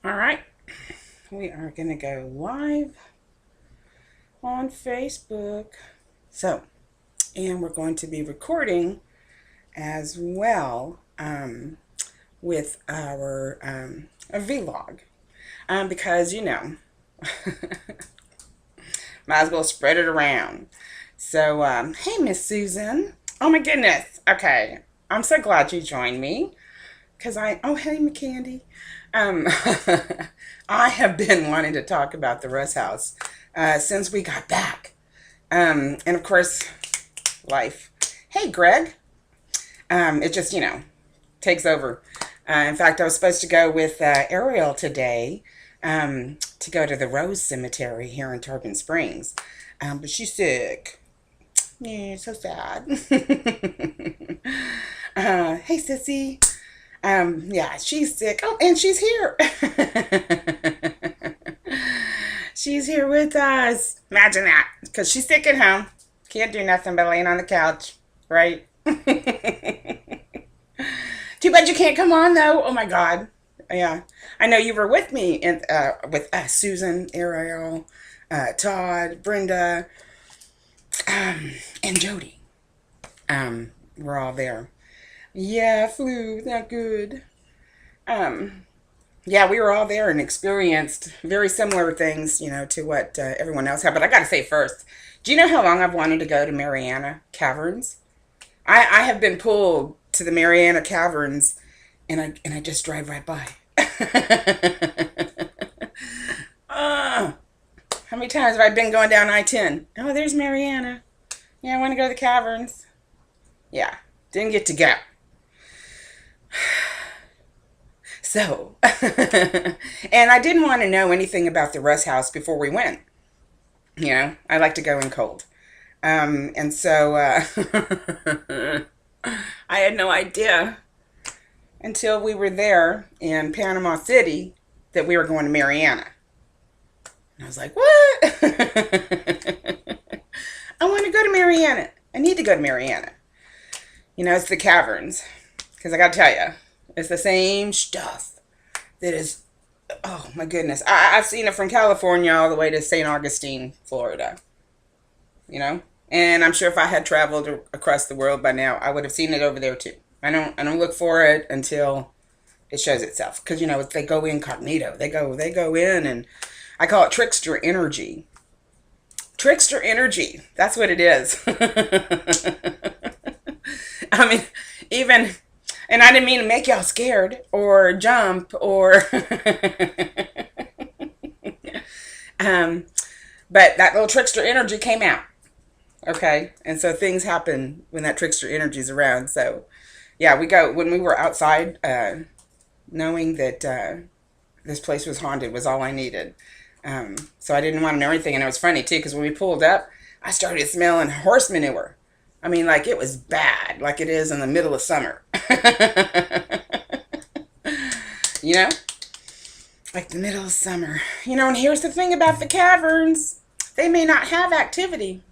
All right, we are going to go live on Facebook. So, and we're going to be recording as well with our a vlog because, might as well spread it around. So, hey, Miss Susan. Oh, my goodness. Okay. I'm so glad you joined me. Oh, hey, McCandy. Um, I have been wanting to talk about the Russ House since we got back. And of course, life. Hey, Greg. It just, takes over. In fact, I was supposed to go with Ariel today to go to the Rose Cemetery here in Tarpon Springs. But she's sick. Yeah, so sad. Hey, sissy. Yeah, she's sick. Oh, and she's here. She's here with us. Imagine that. Because she's sick at home. Can't do nothing but laying on the couch. Right? Too bad you can't come on, though. Oh, my God. Yeah. I know you were with me with Susan, Ariel, Todd, Brenda, and Jody. We're all there. Yeah, flu. Not good. Um, yeah, we were all there and experienced very similar things, to what everyone else had. But I got to say first, do you know how long I've wanted to go to Mariana Caverns? I have been pulled to the Mariana Caverns, and I just drive right by. uh, how many times have I been going down I-10? Oh, there's Mariana. Yeah, I want to go to the caverns. Yeah, didn't get to go. So, and I didn't want to know anything about the Russ House before we went. I like to go in cold. And so I had no idea until we were there in Panama City that we were going to Mariana. And I was like, what? I want to go to Mariana. I need to go to Mariana. It's the caverns. Because I got to tell you, it's the same stuff that is, oh my goodness. I've seen it from California all the way to St. Augustine, Florida. And I'm sure if I had traveled across the world by now, I would have seen it over there too. I don't look for it until it shows itself. Because, they go incognito. They go in, and I call it trickster energy. Trickster energy. That's what it is. I mean, even, and I didn't mean to make y'all scared or jump or, but that little trickster energy came out. Okay. And so things happen when that trickster energy is around. So yeah, when we were outside, knowing that, this place was haunted was all I needed. So I didn't want to know anything. And it was funny too, because when we pulled up, I started smelling horse manure. I mean, like it was bad, like it is in the middle of summer. you know, like the middle of summer. And here's the thing about the caverns. They may not have activity,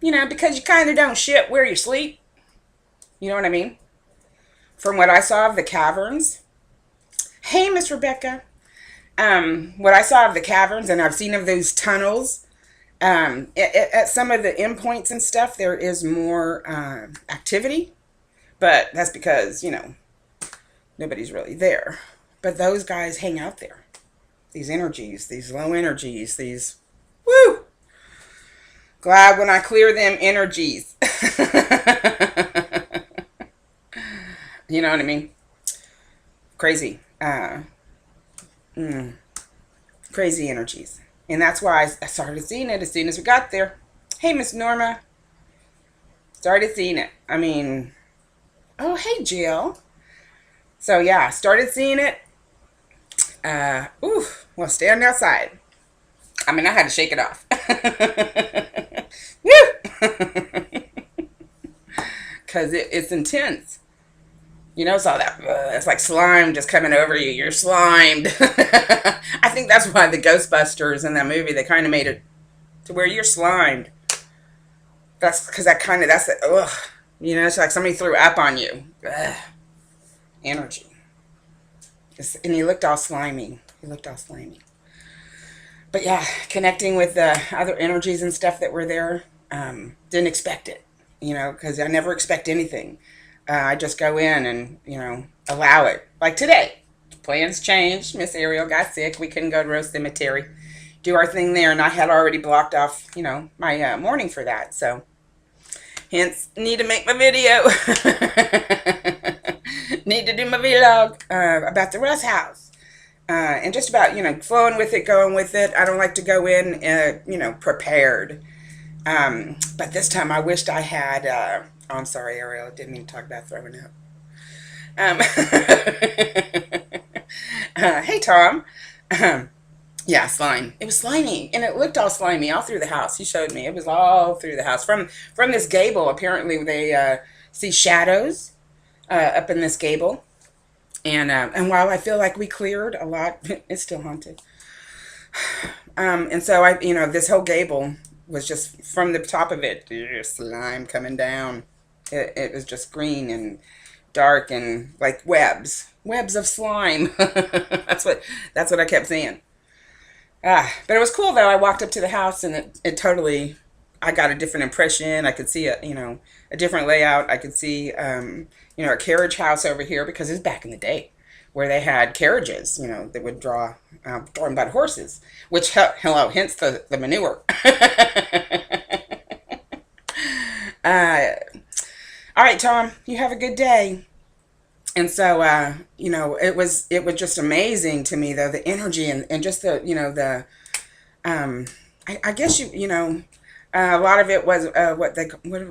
because you kind of don't shit where you sleep. You know what I mean? From what I saw of the caverns. Hey, Miss Rebecca. What I saw of the caverns, and I've seen of those tunnels, at some of the endpoints and stuff, there is more activity, but that's because, nobody's really there. But those guys hang out there. These energies, these low energies, these, woo! Glad when I clear them energies. You know what I mean? Crazy. Crazy energies. And that's why I started seeing it as soon as we got there. Hey, Miss Norma. Started seeing it. I mean, oh, hey, Jill. So, yeah, started seeing it. Well, standing outside. I mean, I had to shake it off. Woo! Because it's intense. So that it's like slime just coming over you. You're slimed. I think that's why the Ghostbusters in that movie, they kind of made it to where you're slimed. That's because that's the, ugh. It's like somebody threw up on you. Ugh. Energy. And he looked all slimy. He looked all slimy. But yeah, connecting with the other energies and stuff that were there, didn't expect it, because I never expect anything. I just go in and, allow it. Like today, plans changed. Miss Ariel got sick. We couldn't go to Rose Cemetery, do our thing there, and I had already blocked off, my morning for that. So, hence, need to make my video. Need to do my vlog about the Russ House. And just about, flowing with it, going with it. I don't like to go in, prepared. But this time I wished I had, oh, I'm sorry, Ariel. I didn't mean to talk about throwing up. Hey, Tom. Yeah, slime. It was slimy, and it looked all slimy all through the house. He showed me. It was all through the house. From this gable, apparently they see shadows up in this gable. And while I feel like we cleared a lot, it's still haunted. And so this whole gable was just from the top of it, slime coming down. It was just green and dark and like webs of slime. That's what I kept seeing. But it was cool though. I walked up to the house and it totally, I got a different impression. I could see a different layout. I could see, a carriage house over here, because it's back in the day where they had carriages, that would drawn by horses, which, hello, hence the manure. All right, Tom, you have a good day. And so, it was just amazing to me, though, the energy and just I guess a lot of it was, what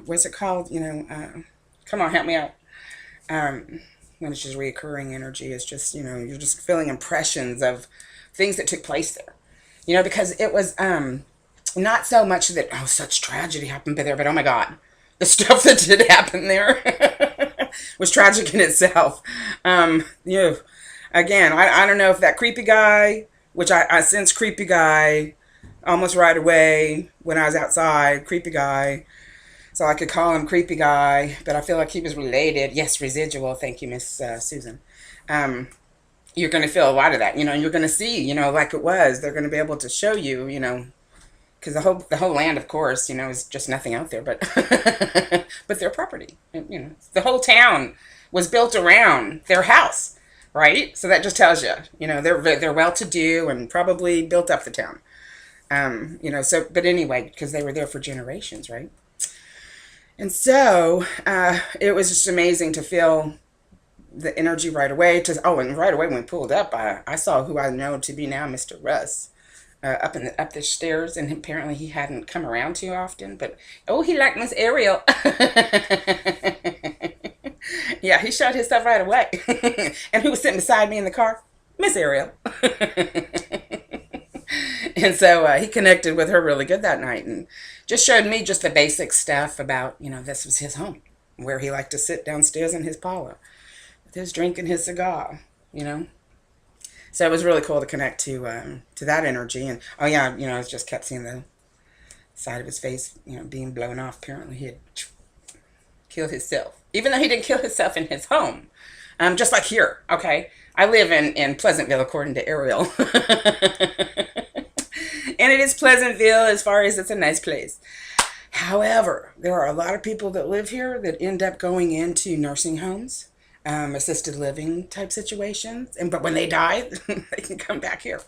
was it called? Come on, help me out. When it's just reoccurring energy, it's just, you're just feeling impressions of things that took place there. Because it was not so much that, oh, such tragedy happened there, but oh my God, the stuff that did happen there was tragic in itself. Again, I don't know if that creepy guy, which I sensed creepy guy almost right away when I was outside, creepy guy. So I could call him creepy guy, but I feel like he was related. Yes, residual. Thank you, Miss Susan. You're going to feel a lot of that, you're going to see, like it was. They're going to be able to show you, because the whole land, of course, is just nothing out there, but but their property. The whole town was built around their house, right? So that just tells you, they're well-to-do and probably built up the town. So, but anyway, because they were there for generations, right? And so it was just amazing to feel the energy right away. And right away when we pulled up, I saw who I know to be now, Mr. Russ, up the stairs, and apparently he hadn't come around too often. But he liked Miss Ariel. Yeah, he showed his stuff right away. And who was sitting beside me in the car? Miss Ariel. And so he connected with her really good that night and just showed me just the basic stuff about, this was his home, where he liked to sit downstairs in his parlor with his drink and his cigar, So it was really cool to connect to that energy. And, oh yeah, I just kept seeing the side of his face, being blown off. Apparently he had killed himself, even though he didn't kill himself in his home. Just like here, okay? I live in Pleasantville, according to Ariel. And it is Pleasantville as far as it's a nice place. However, there are a lot of people that live here that end up going into nursing homes, assisted living type situations. But when they die, they can come back here.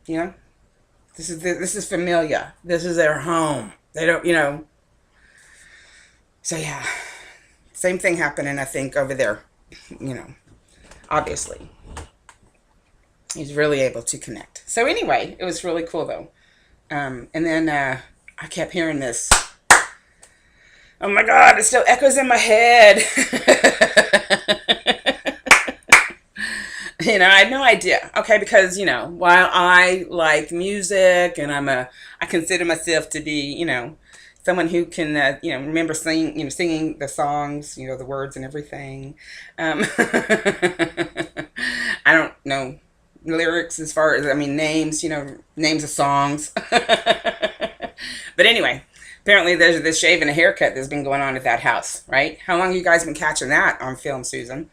This is familiar. This is their home. They don't, So yeah, same thing happening, I think, over there. Obviously. He's really able to connect. So anyway, it was really cool though. And then I kept hearing this. Oh my God, it still echoes in my head. I had no idea. Okay, because, while I like music and I consider myself to be, someone who can, remember singing the songs, the words and everything. I don't know lyrics as far as, names, names of songs. But anyway, apparently there's this shave and a haircut that's been going on at that house, right? How long have you guys been catching that on film, Susan?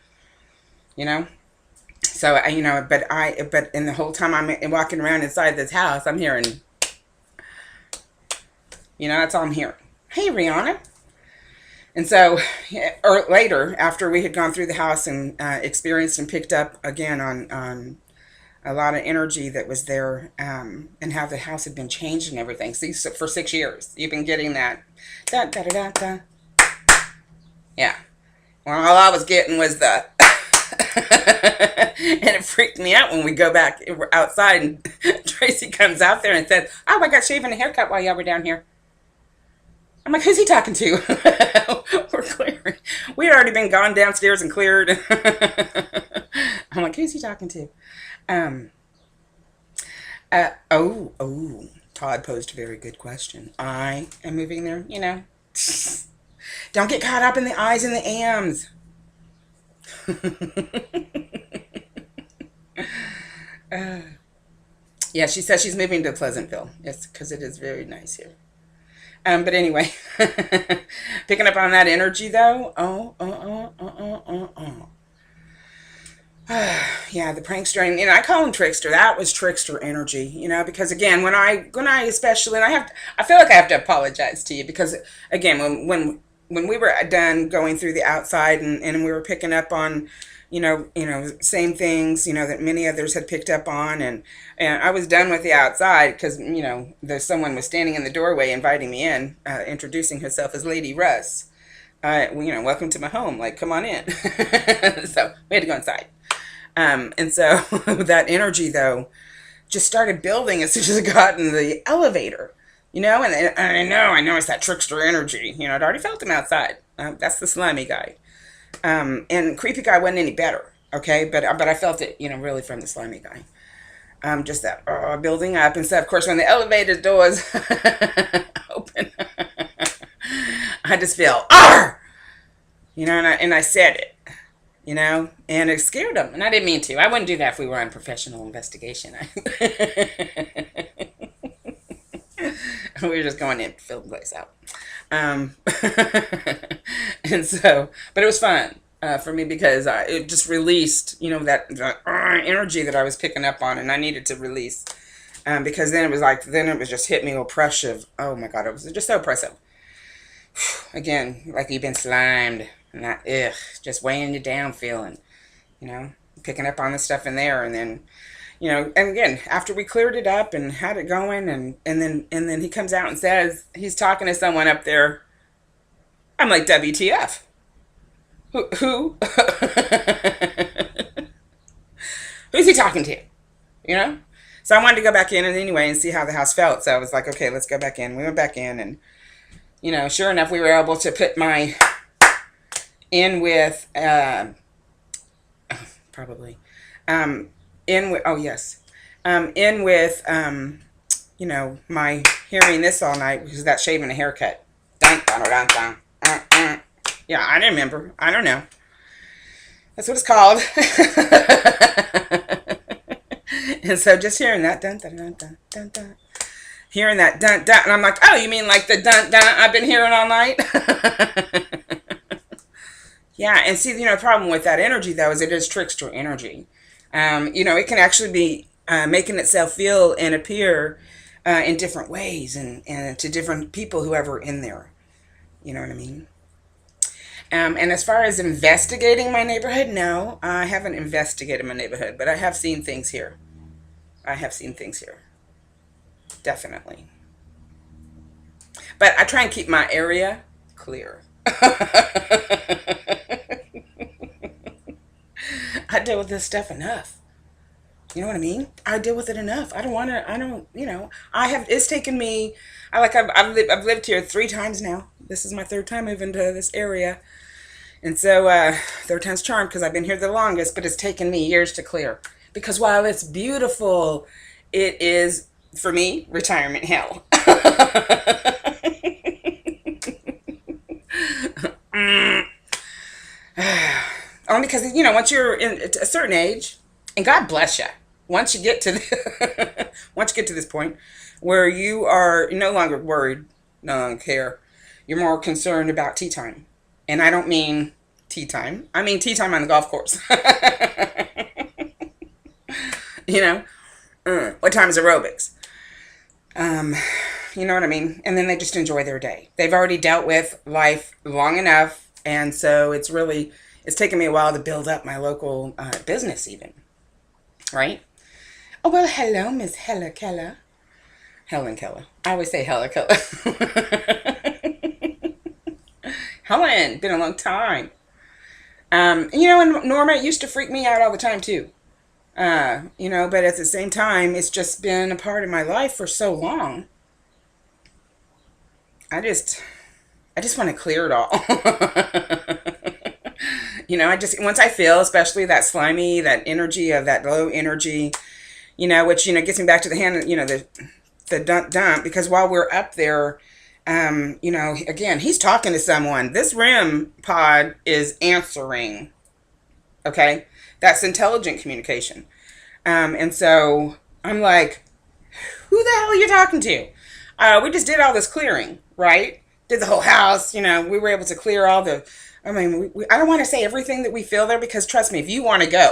So but in the whole time I'm walking around inside this house, I'm hearing, that's all I'm hearing. Hey, Rihanna. And so, or later, after we had gone through the house and experienced and picked up again on a lot of energy that was there, and how the house had been changed and everything. See, so for 6 years, you've been getting that, da da da da da. Yeah. Well, all I was getting was the, and it freaked me out when we go back outside and Tracy comes out there and says, "Oh, I got shaving a haircut while y'all were down here." I'm like, who's he talking to? We're clearing. We had already been gone downstairs and cleared. I'm like, who's he talking to? Todd posed a very good question. I am moving there, Don't get caught up in the I's and the am's. Yeah, she says she's moving to Pleasantville. Yes, because it is very nice here. But anyway, picking up on that energy though. Yeah, the prankster, and I call him trickster. That was trickster energy, because again, when I especially, and I feel like I have to apologize to you because again, when we were done going through the outside and we were picking up on, same things, that many others had picked up on, and I was done with the outside because, there's someone was standing in the doorway inviting me in, introducing herself as Lady Russ. Welcome to my home, like, come on in. So we had to go inside. And so that energy though, just started building as soon as I got in the elevator, and I know it's that trickster energy, I'd already felt him outside. That's the slimy guy. And creepy guy wasn't any better, okay? But I felt it, really from the slimy guy. Just that building up. And so, of course, when the elevator doors open, I just feel, "Arr!" And I said it, and it scared him. And I didn't mean to. I wouldn't do that if we were on professional investigation. We were just going in to fill the place out. And so, but it was fun for me because it just released, that energy that I was picking up on, and I needed to release because then it was just hit me oppressive. Oh my God, it was just so oppressive. Again, like you've been slimed, and that just weighing you down, feeling, picking up on the stuff in there, and then. And again, after we cleared it up and had it going, and then he comes out and says he's talking to someone up there. I'm like, WTF? Who? Who's he talking to? So I wanted to go back in anyway and see how the house felt. So I was like, okay, let's go back in. We went back in, and sure enough, we were able to put my in with probably. In with my hearing this all night because that shaving a haircut. Dun, dun, dun, dun, Yeah, I remember. I don't know. That's what it's called. And so just hearing that dun dun dun dun dun dun, hearing that dun dun, and I'm like, oh, you mean like the dun dun I've been hearing all night? Yeah, and see, the problem with that energy though is it is trickster energy. It can actually be making itself feel and appear in different ways and to different people, whoever in there. You know what I mean? And as far as investigating my neighborhood, no, I haven't investigated my neighborhood, but I have seen things here. Definitely. But I try and keep my area clear. I deal with this stuff enough. You know what I mean? I deal with it enough. It's taken me, I've lived here 3 times now. This is my 3rd time moving to this area. And so, 3rd time's charm because I've been here the longest, but it's taken me years to clear. Because while it's beautiful, it is, for me, retirement hell. Only because, once you're in a certain age, and God bless you, once you get to this point where you are no longer worried, no longer care, you're more concerned about tea time. And I don't mean tea time. I mean tea time on the golf course. you know? What time is aerobics? Um, you know what I mean? And then they just enjoy their day. They've already dealt with life long enough. And so it's taken me a while to build up my local business even. Right? Oh, well, hello, Miss Hella Keller. Helen Keller. I always say Hella Keller. Helen, been a long time. And Norma, it used to freak me out all the time too. But at the same time, it's just been a part of my life for so long. I just want to clear it all. I just, once I feel, especially that slimy, that energy of that low energy, which, gets me back to the hand, the dump, because while we're up there, again, he's talking to someone. This REM pod is answering. Okay. That's intelligent communication. And so I'm like, who the hell are you talking to? We just did all this clearing, right? Did the whole house, we were able to clear all the, I don't want to say everything that we feel there, because trust me, if you want to go,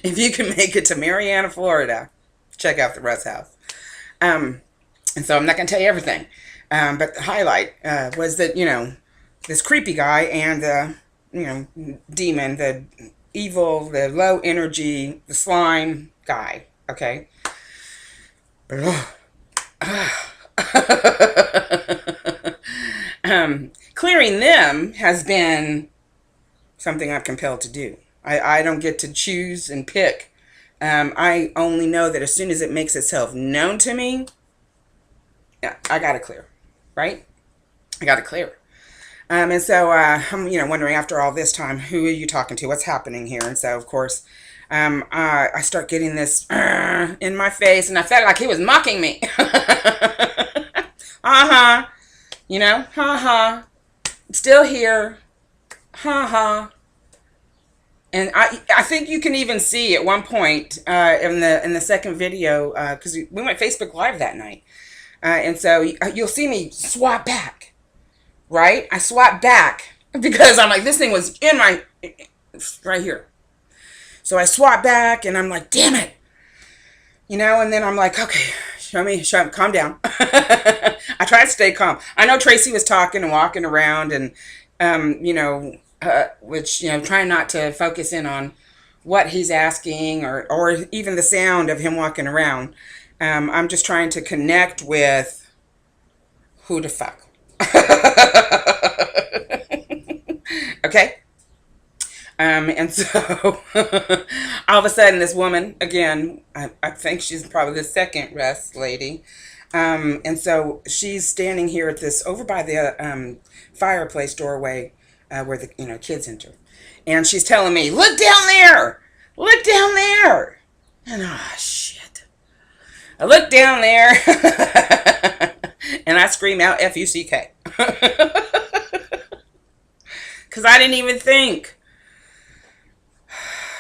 if you can make it to Marianna, Florida, check out the Russ House. And so I'm not going to tell you everything. But the highlight was that, this creepy guy and the, demon, the evil, the low energy, the slime guy. Okay. Clearing them has been something I'm compelled to do. I don't get to choose and pick. I only know that as soon as it makes itself known to me, yeah, I got to clear, right? I got to clear. And so I'm, wondering after all this time, who are you talking to? What's happening here? And so, of course, I start getting this in my face, and I felt like he was mocking me. Uh-huh. Ha-ha. Still here. Ha-ha. And I think you can even see at one point in the second video, because we went Facebook Live that night. And so you'll see me swap back, right? I swap back because I'm like, this thing was in right here. So I swap back and I'm like, damn it. And then I'm like, okay, calm down. I try to stay calm. I know Tracy was talking and walking around and, which, trying not to focus in on what he's asking or even the sound of him walking around. I'm just trying to connect with who the fuck. Okay? And so all of a sudden this woman, again, I think she's probably the second Russ lady. And so she's standing here at this, over by the fireplace doorway where the kids enter. And she's telling me, look down there! Look down there! And shit. I look down there and I scream out F-U-C-K. Because I didn't even think.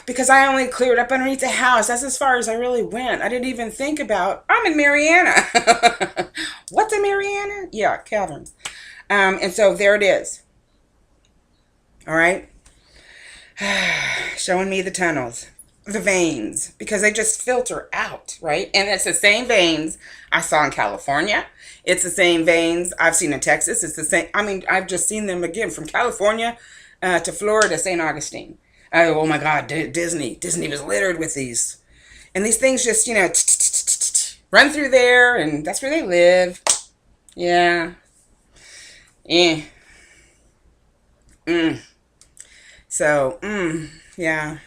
Because I only cleared up underneath the house. That's as far as I really went. I didn't even think about, I'm in Marianna. What's in Marianna? Yeah, caverns. And so there it is. All right. Showing me the tunnels, the veins, because they just filter out, right? And it's the same veins I saw in California. It's the same veins I've seen in Texas. It's the same. I've just seen them again from California to Florida, St. Augustine. Oh my God, Disney was littered with these. And these things just, run through there, and that's where they live. Yeah. Yeah. So, yeah.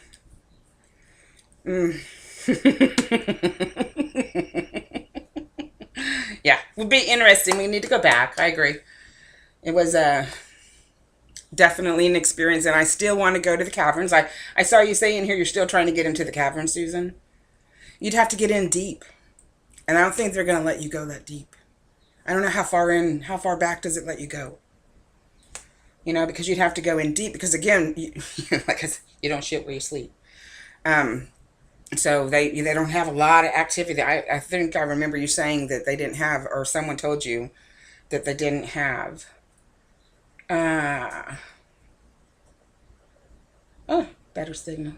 Yeah, would be interesting. We need to go back. I agree. It was definitely an experience, and I still want to go to the caverns. I saw you saying here you're still trying to get into the caverns, Susan. You'd have to get in deep, and I don't think they're going to let you go that deep. I don't know how far back does it let you go? Because you'd have to go in deep, because again, like I said, you don't shit where you sleep. So they don't have a lot of activity. I think I remember you saying that they didn't have, or someone told you that they didn't have. Oh, better signal.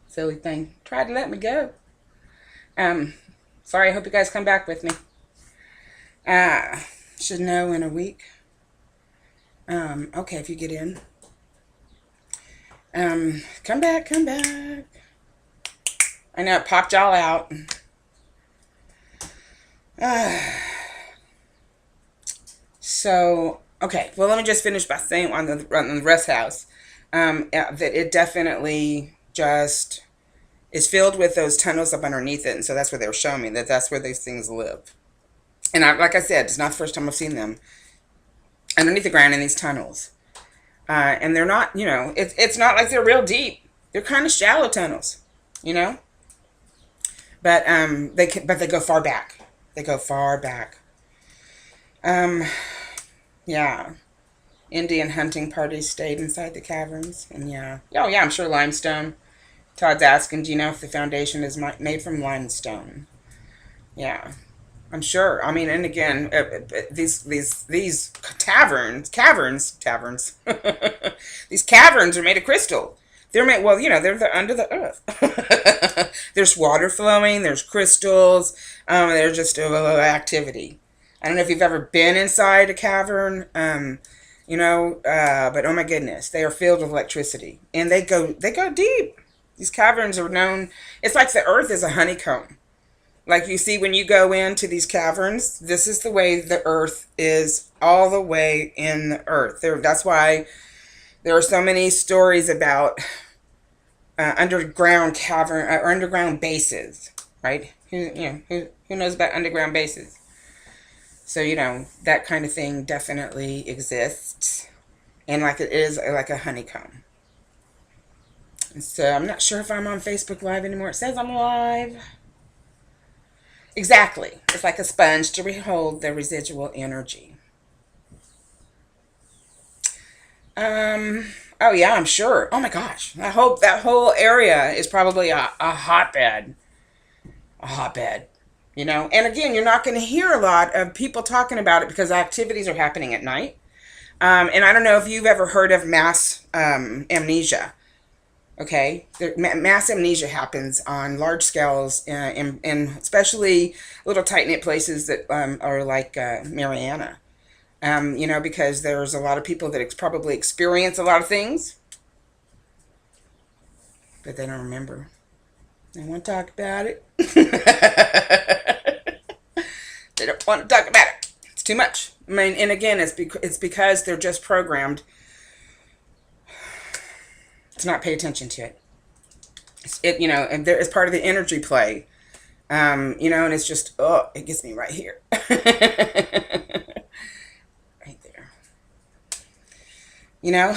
Silly thing. Tried to let me go. Sorry, I hope you guys come back with me. Should know in a week. Okay, if you get in. Come back, come back. I know it popped y'all out. So, okay, well, let me just finish by saying on the Russ House, that it definitely just is filled with those tunnels up underneath it, and so that's what they were showing me, that that's where these things live. And like I said, it's not the first time I've seen them underneath the ground in these tunnels. And they're not, it's not like they're real deep. They're kind of shallow tunnels, But they go far back. They go far back. Yeah. Indian hunting parties stayed inside the caverns, and yeah. Oh yeah, I'm sure limestone. Todd's asking, do you know if the foundation is made from limestone? Yeah. I'm sure. I mean, and again, these caverns, these caverns are made of crystal. They're made, well, they're under the earth. There's water flowing. There's crystals. There's just a little activity. I don't know if you've ever been inside a cavern, but oh my goodness, they are filled with electricity, and they go deep. These caverns are known. It's like the earth is a honeycomb. Like you see when you go into these caverns, this is the way the earth is, all the way in the earth. That's why there are so many stories about underground cavern or underground bases, right? Who knows about underground bases? So that kind of thing definitely exists, and like it is like a honeycomb. And so I'm not sure if I'm on Facebook Live anymore. It says I'm live. Exactly. It's like a sponge to hold the residual energy. Oh yeah, I'm sure. Oh my gosh. I hope that whole area is probably a hotbed. A hotbed. And again, you're not going to hear a lot of people talking about it because activities are happening at night. And I don't know if you've ever heard of mass amnesia. Okay, mass amnesia happens on large scales, in especially little tight-knit places that are like Mariana. Because there's a lot of people that probably experience a lot of things, but they don't remember. They want to talk about it. They don't want to talk about it. It's too much. I mean, and again, it's because they're just programmed to not pay attention to it. And there is part of the energy play, and it's just, it gets me right here. Right there.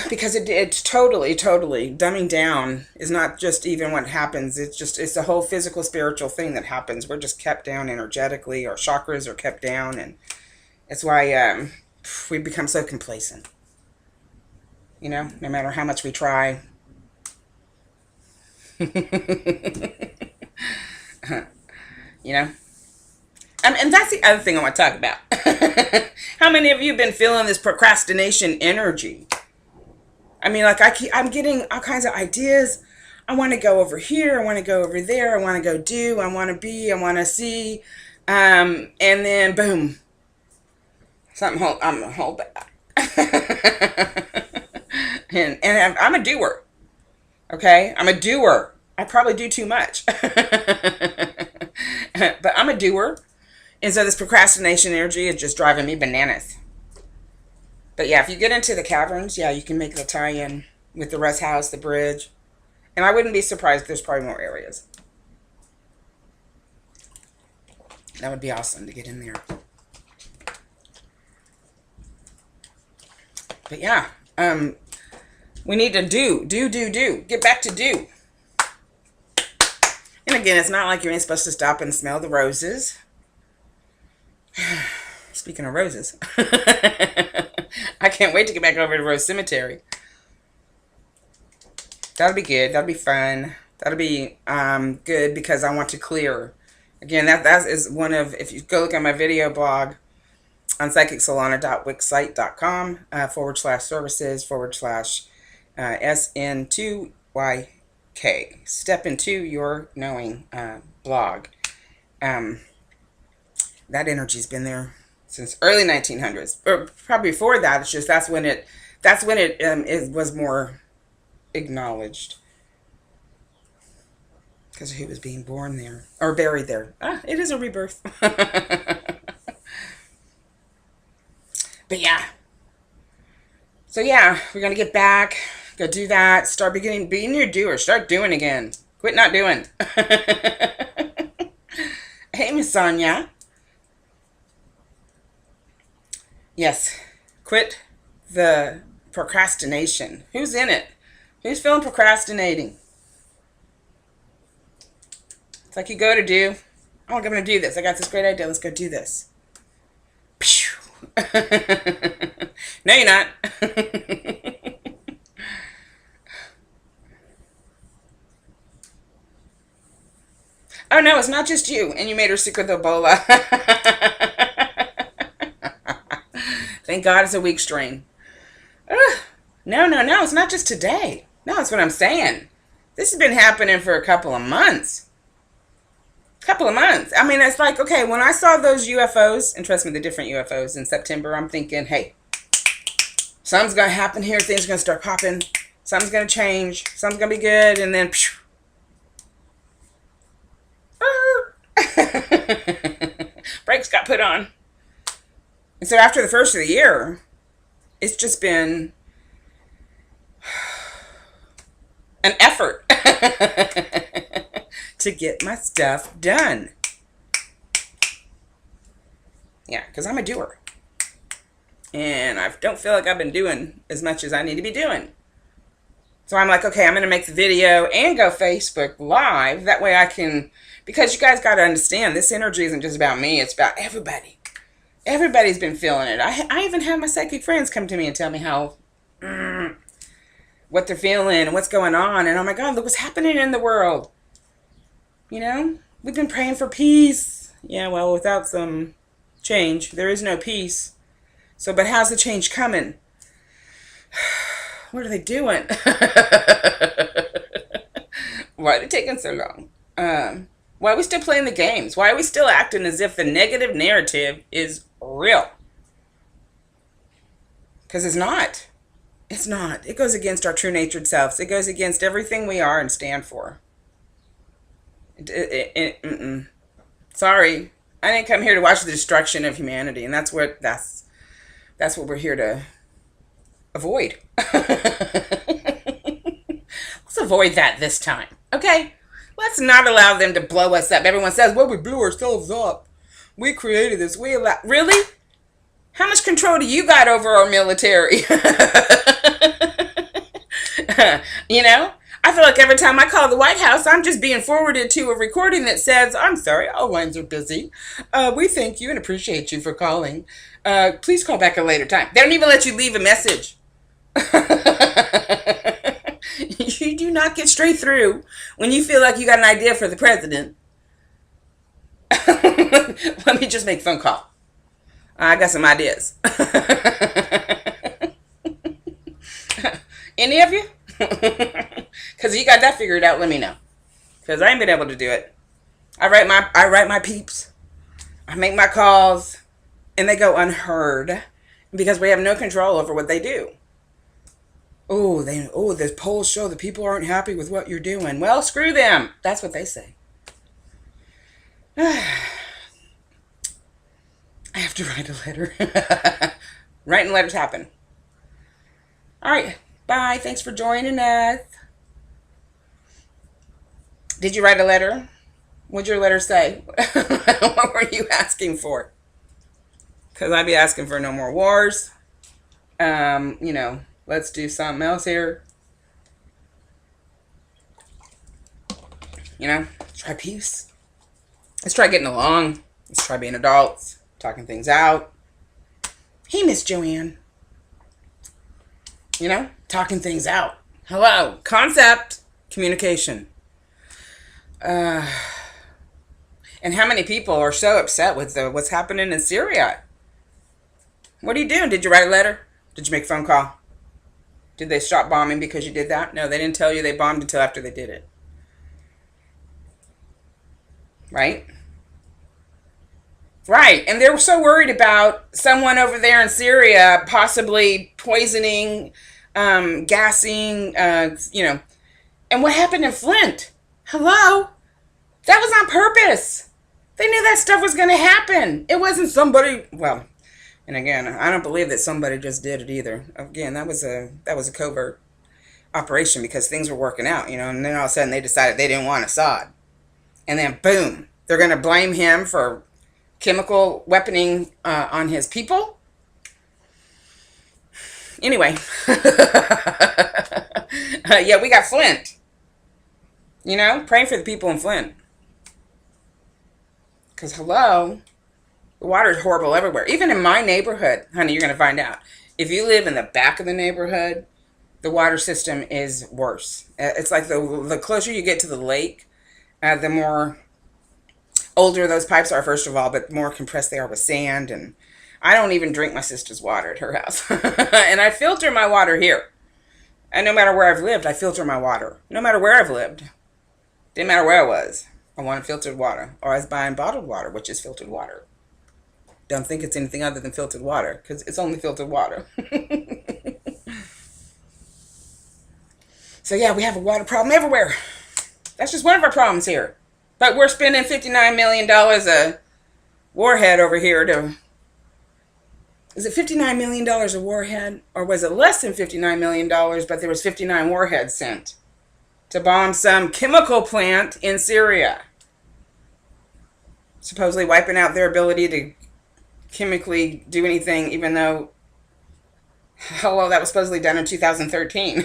Because it's totally dumbing down is not just even what happens. It's a whole physical, spiritual thing that happens. We're just kept down energetically. Our chakras are kept down, and it's why we become so complacent. No matter how much we try. And that's the other thing I want to talk about. How many of you have been feeling this procrastination energy? I mean, like I'm getting all kinds of ideas. I want to go over here. I want to go over there. I want to go do. I want to be. I want to see. And then boom, I'm gonna hold back. and I'm a doer. Okay, I'm a doer. I probably do too much. But I'm a doer. And so this procrastination energy is just driving me bananas. But yeah, if you get into the caverns, yeah, you can make the tie-in with the Russ House, the bridge. And I wouldn't be surprised if there's probably more areas. That would be awesome to get in there. But yeah, we need to do. Get back to do. And again, it's not like you ain't supposed to stop and smell the roses. Speaking of roses, I can't wait to get back over to Rose Cemetery. That'll be good. That'll be fun. That'll be good because I want to clear. Again, that is one of, if you go look at my video blog on psychicsolana.wixsite.com /services /SN2YK. Step into your knowing blog. Um, that energy's been there since early 1900s, or probably before that. It's just that's when it was more acknowledged because he was being born there or buried there. It is a rebirth. But yeah. So yeah, we're gonna get back, go do that, start being your doer, start doing again. Quit not doing. Hey, Miss Sonia. Yes, quit the procrastination. Who's in it? Who's feeling procrastinating? It's like you go to do, oh, I'm going to do this. I got this great idea. Let's go do this. No, you're not. Oh, no, it's not just you. And you made her sick with Ebola. Thank God it's a weak strain. No, it's not just today. No, that's what I'm saying. This has been happening for a couple of months. I mean, it's like, okay, when I saw those UFOs, and trust me, the different UFOs in September, I'm thinking, hey, something's going to happen here. Things are going to start popping. Something's going to change. Something's going to be good. And then, brakes got put on. And so after the first of the year, it's just been an effort to get my stuff done. Yeah, because I'm a doer. And I don't feel like I've been doing as much as I need to be doing. So I'm like, okay, I'm going to make the video and go Facebook Live. That way I can, because you guys got to understand, this energy isn't just about me. It's about everybody. Everybody's been feeling it. I even have my psychic friends come to me and tell me how, what they're feeling and what's going on. And oh my God, look what's happening in the world. You know, we've been praying for peace. Yeah, well, without some change, there is no peace. So, but how's the change coming? What are they doing? Why are they taking so long? Why are we still playing the games? Why are we still acting as if the negative narrative is real? Because it's not. It's not. It goes against our true natured selves. It goes against everything we are and stand for. Sorry. I didn't come here to watch the destruction of humanity. And that's what we're here to avoid. Let's avoid that this time. Okay? Let's not allow them to blow us up. Everyone says, well, we blew ourselves up. We created this. Really? How much control do you got over our military? You know? I feel like every time I call the White House, I'm just being forwarded to a recording that says, I'm sorry, all lines are busy. We thank you and appreciate you for calling. Please call back at a later time. They don't even let you leave a message. You do not get straight through when you feel like you got an idea for the president. Let me just make a phone call. I got some ideas. Any of you? Because you got that figured out, let me know. Because I ain't been able to do it. I write my peeps. I make my calls. And they go unheard. Because we have no control over what they do. The polls show that people aren't happy with what you're doing. Well, screw them. That's what they say. I have to write a letter. Writing letters happen. All right. Bye. Thanks for joining us. Did you write a letter? What'd your letter say? What were you asking for? Because I'd be asking for no more wars. Let's do something else here. Let's try peace. Let's try getting along. Let's try being adults. Talking things out. Hey, Miss Joanne. Talking things out. Hello. Concept. Communication. And how many people are so upset with what's happening in Syria? What are you doing? Did you write a letter? Did you make a phone call? Did they stop bombing because you did that? No, they didn't tell you they bombed until after they did it. Right? Right. And they were so worried about someone over there in Syria possibly poisoning, gassing, And what happened in Flint? Hello? That was on purpose. They knew that stuff was going to happen. It wasn't somebody, well, and again, I don't believe that somebody just did it either. Again, that was a covert operation because things were working out, and then all of a sudden they decided they didn't want Assad. And then boom, they're going to blame him for chemical weaponing on his people. Anyway, yeah, we got Flint. Praying for the people in Flint. Because, hello, the water is horrible everywhere. Even in my neighborhood, honey, you're going to find out. If you live in the back of the neighborhood, the water system is worse. It's like the closer you get to the lake, the more older those pipes are, first of all, but the more compressed they are with sand. And I don't even drink my sister's water at her house. And I filter my water here. And no matter where I've lived, I filter my water. No matter where I've lived. Didn't matter where I was. I wanted filtered water. Or I was buying bottled water, which is filtered water. Don't think it's anything other than filtered water, because it's only filtered water. So yeah, we have a water problem everywhere. That's just one of our problems here. But we're spending $59 million a warhead over here to... Is it $59 million a warhead? Or was it less than $59 million, but there was 59 warheads sent to bomb some chemical plant in Syria? Supposedly wiping out their ability to chemically do anything, even though, hello, that was supposedly done in 2013.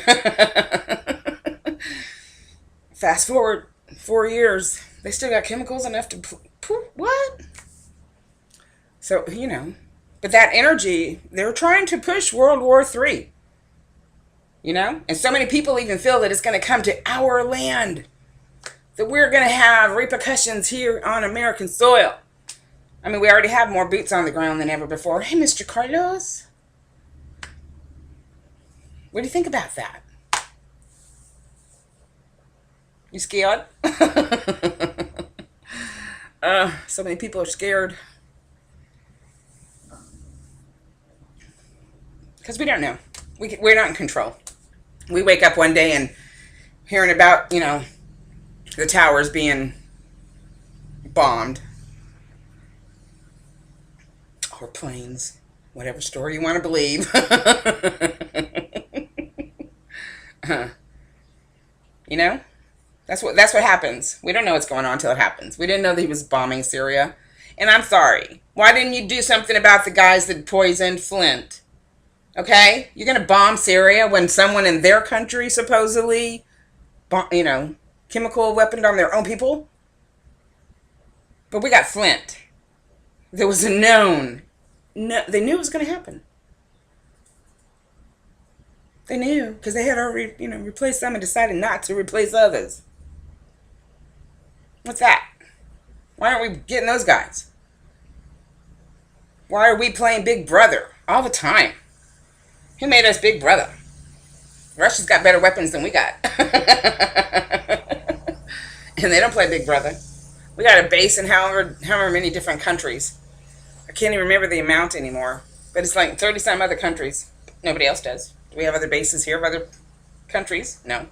Fast forward 4 years, they still got chemicals enough to... What? So, but that energy, they're trying to push World War III. And so many people even feel that it's going to come to our land, that we're going to have repercussions here on American soil. I mean, we already have more boots on the ground than ever before. Hey, Mr. Carlos, what do you think about that? You scared? So many people are scared. Because we don't know. We're not in control. We wake up one day and hearing about, the towers being bombed. Or planes. Whatever story you want to believe. That's what happens. We don't know what's going on until it happens. We didn't know that he was bombing Syria. And I'm sorry. Why didn't you do something about the guys that poisoned Flint? Okay? You're going to bomb Syria when someone in their country supposedly, chemical weaponed on their own people? But we got Flint. There was a known. No, they knew it was going to happen. They knew because they had already, replaced some and decided not to replace others. What's that? Why aren't we getting those guys? Why are we playing Big Brother all the time? Who made us Big Brother? Russia's got better weapons than we got. And they don't play Big Brother. We got a base in however many different countries. I can't even remember the amount anymore. But it's like 30-some other countries. Nobody else does. Do we have other bases here of other countries? No.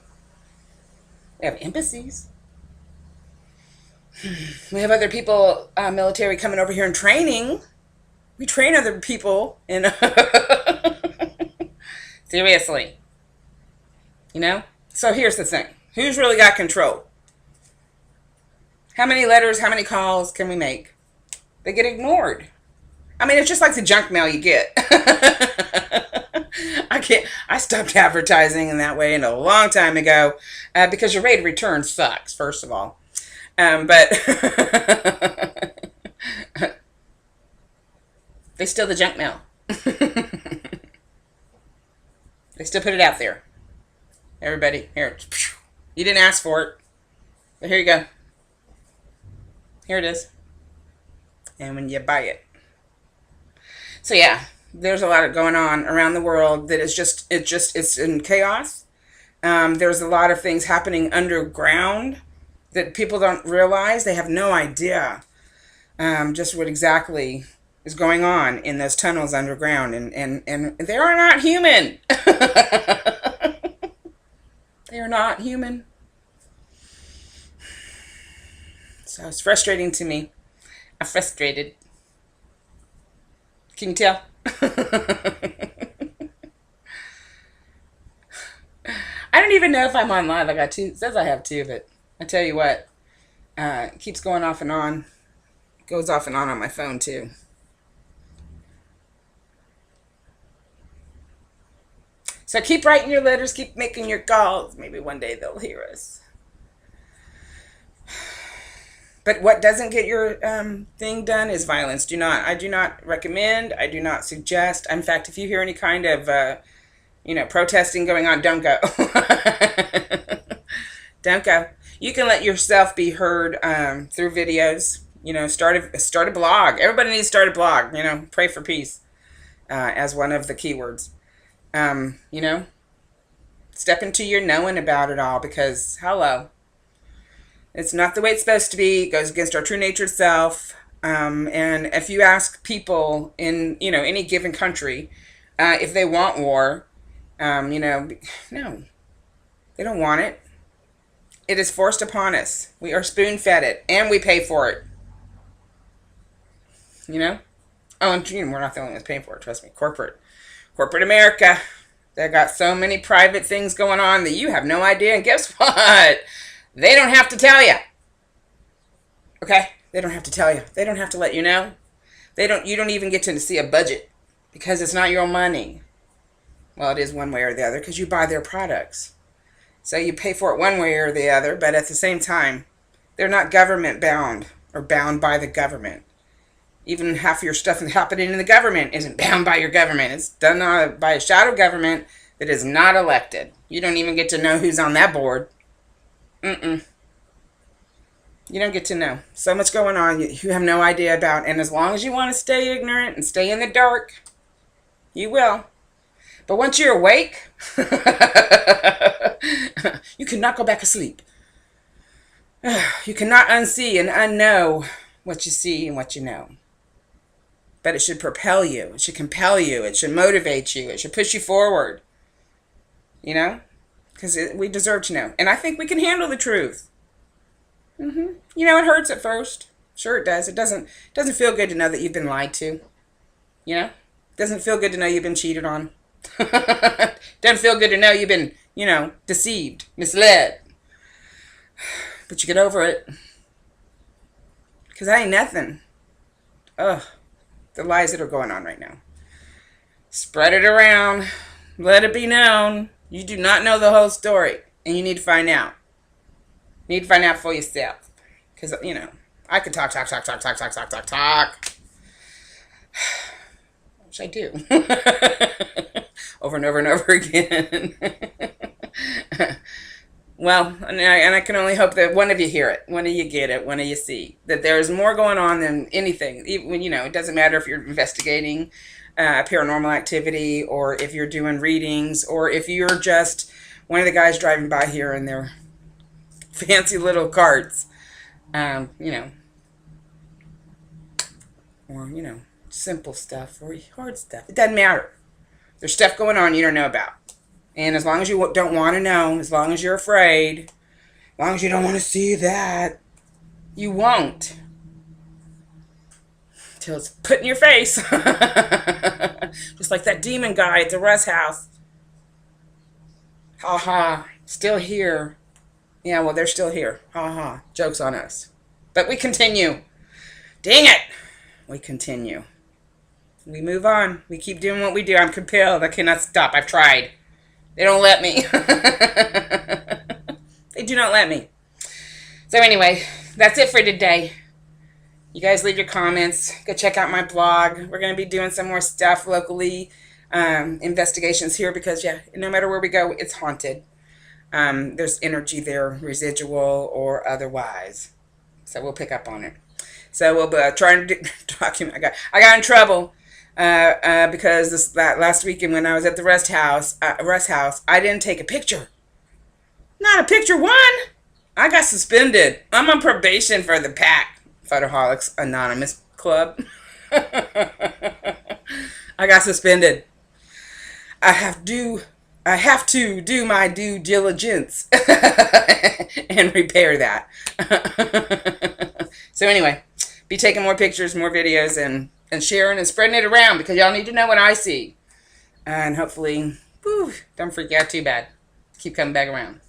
We have embassies. We have other people, military coming over here and training. We train other people. Seriously. So here's the thing. Who's really got control? How many letters, how many calls can we make? They get ignored. I mean, it's just like the junk mail you get. I stopped advertising in that way a long time ago because your rate of return sucks, first of all. But they steal the junk mail. They still put it out there. Everybody, here. You didn't ask for it. But here you go. Here it is. And when you buy it. So yeah, there's a lot going on around the world that it's in chaos. There's a lot of things happening underground that people don't realize. They have no idea just what exactly is going on in those tunnels underground, and they are not human. They are not human. So it's frustrating to me. I'm frustrated. Can you tell? I don't even know if I'm on live. I got two. It says I have two, but I tell you what, it keeps going off and on. It goes off and on my phone too. So keep writing your letters, keep making your calls. Maybe one day they'll hear us. But what doesn't get your thing done is violence. I do not recommend. I do not suggest. In fact, if you hear any kind of, protesting going on, don't go. Don't go. You can let yourself be heard through videos. Start a blog. Everybody needs to start a blog. Pray for peace as one of the keywords. Step into your knowing about it all, because hello. It's not the way it's supposed to be. It goes against our true nature self. And if you ask people in, any given country, if they want war, no, they don't want it. It is forced upon us. We are spoon-fed it, and we pay for it. Oh, and we're not the only ones paying for it. Trust me. Corporate America. They got so many private things going on that you have no idea. And guess what? They don't have to tell you. Okay? They don't have to tell you. They don't have to let you know. You don't even get to see a budget because it's not your money. Well, it is one way or the other because you buy their products. So you pay for it one way or the other, but at the same time, they're not government bound or bound by the government. Even half of your stuff happening in the government isn't bound by your government. It's done by a shadow government that is not elected. You don't even get to know who's on that board. You don't get to know. So much going on you have no idea about. And as long as you want to stay ignorant and stay in the dark, you will. But once you're awake, you cannot go back asleep. You cannot unsee and unknow what you see and what you know. But it should propel you. It should compel you. It should motivate you. It should push you forward. Because we deserve to know. And I think we can handle the truth. It hurts at first. Sure it does. It doesn't feel good to know that you've been lied to. It doesn't feel good to know you've been cheated on. Doesn't feel good to know you've been, deceived, misled. But you get over it. Because that ain't nothing. Ugh. The lies that are going on right now. Spread it around. Let it be known. You do not know the whole story. And you need to find out. You need to find out for yourself. Because, I could talk. Which I do. Over and over and over again. Well, and I can only hope that one of you hear it, one of you get it, one of you see that there's more going on than anything. Even, it doesn't matter if you're investigating paranormal activity, or if you're doing readings, or if you're just one of the guys driving by here in their fancy little carts, or simple stuff or hard stuff. It doesn't matter. There's stuff going on you don't know about. And as long as you don't want to know, as long as you're afraid, as long as you don't want to see that, you won't. Till it's put in your face. Just like that demon guy at the Russ House. Ha ha. Still here. Yeah, well, they're still here. Ha ha. Joke's on us. But we continue. Dang it. We continue. We move on. We keep doing what we do. I'm compelled. I cannot stop. I've tried. They don't let me. They do not let me. So anyway, that's it for today. You guys leave your comments. Go check out my blog. We're going to be doing some more stuff locally. Investigations here because, no matter where we go, it's haunted. There's energy there, residual or otherwise. So we'll pick up on it. So we'll be trying to document. I got in trouble. Because that last weekend when I was at the Russ House, I didn't take a picture. Not a picture one. I got suspended. I'm on probation for the pack. Photoholics Anonymous Club. I got suspended. I have to do my due diligence and repair that. So anyway, be taking more pictures, more videos, and sharing and spreading it around, because y'all need to know what I see. And hopefully, don't freak out too bad. Keep coming back around.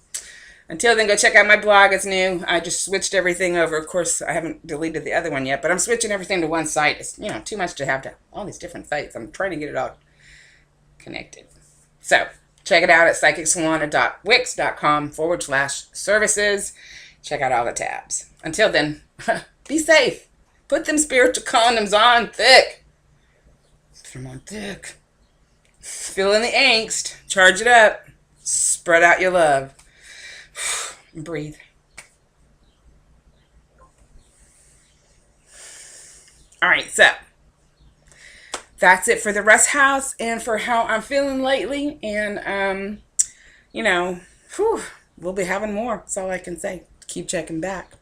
Until then, go check out my blog. It's new. I just switched everything over. Of course, I haven't deleted the other one yet, but I'm switching everything to one site. It's, too much to have to all these different sites. I'm trying to get it all connected. So, check it out at psychicswana.wix.com/services. Check out all the tabs. Until then, be safe. Put them spiritual condoms on thick. Put them on thick. Feeling the angst. Charge it up. Spread out your love. Breathe. All right, so that's it for the Russ House and for how I'm feeling lately. And, we'll be having more. That's all I can say. Keep checking back.